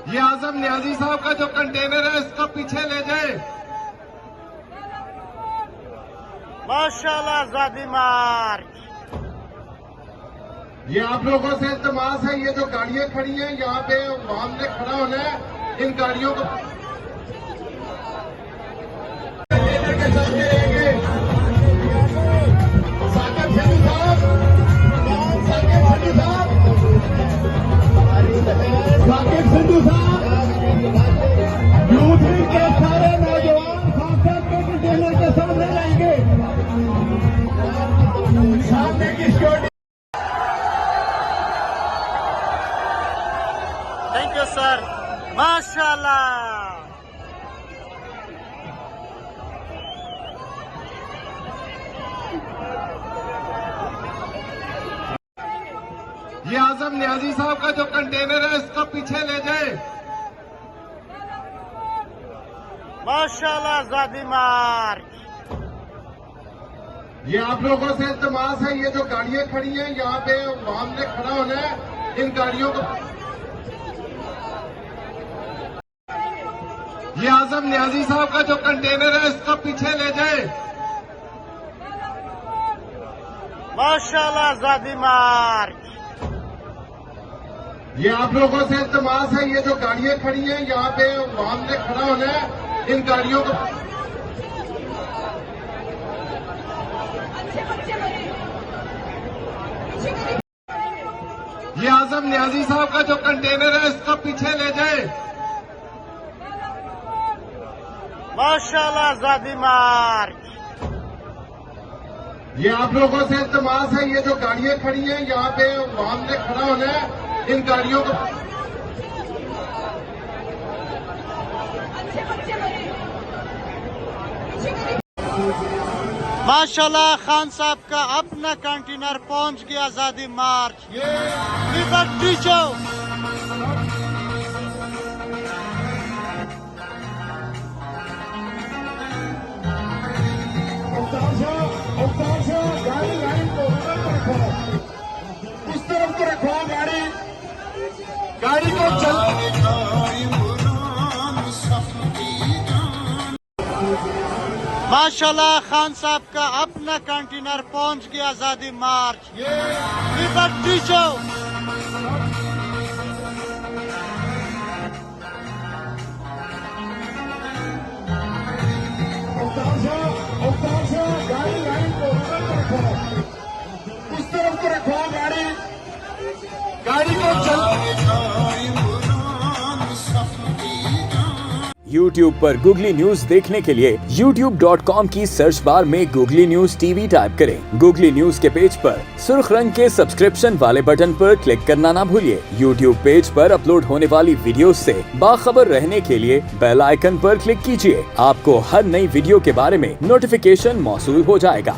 ये आजम न्याजी साहब का जो कंटेनर है इसको पीछे ले जाए। माशाल्लाह आजादी मार्च। ये आप लोगों से इल्तमास है, ये जो गाड़ियां खड़ी हैं यहाँ पे वहां ने खड़ा होना है, इन गाड़ियों को लेकर के चलते रहेंगे। साकिब सिद्धू साहब, साकिब सिद्धू साहब, यूथ विंग के सारे नौजवान सांसद के कंटेनर के सामने लाएंगे। सामने की सिक्योरिटी। थैंक यू सर, माशाल्लाह। ये आजम न्याजी साहब का जो कंटेनर है इसको पीछे ले जाए। माशाल्लाह आजादी मार्च। ये आप लोगों से इल्तमास है, ये जो गाड़ियां खड़ी हैं यहाँ पे वहां ने खड़ा होना है, इन गाड़ियों को ये आजम न्याजी साहब का जो कंटेनर है इसको पीछे ले जाए। माशाल्लाह आजादी मार्च। ये आप लोगों से इल्तमास है, ये जो गाड़ियां खड़ी हैं यहाँ पे वहां ने खड़ा होना है, इन गाड़ियों को ये आजम न्याजी साहब का जो कंटेनर है इसको पीछे ले जाए। माशाल्लाह आजादी मार्च। ये आप लोगों से इल्तमास है, ये जो गाड़ियां खड़ी हैं यहाँ पे वहां ने खड़ा होना है, इन गाड़ियों को माशाल्लाह खान साहब का अपना कंटेनर पहुंच गया आजादी मार्च। लिबर्टी चौक। गाड़ी लाइन को उस तरफ को रखो, गाड़ी को चल। माशाल्लाह खान साहब का अपना कंटेनर पहुंच गया आजादी मार्च। लिबर्टी चौक। गाड़ी लाइन को उस तरफ को रखो, गाड़ी को चल। YouTube पर गूगली न्यूज देखने के लिए youtube.com की सर्च बार में गूगली न्यूज टीवी टाइप करें। गूगली न्यूज के पेज पर सुर्ख रंग के सब्सक्रिप्शन वाले बटन पर क्लिक करना ना भूलिए। YouTube पेज पर अपलोड होने वाली वीडियो से बाखबर रहने के लिए बेल आइकन पर क्लिक कीजिए। आपको हर नई वीडियो के बारे में नोटिफिकेशन मौसूल हो जाएगा।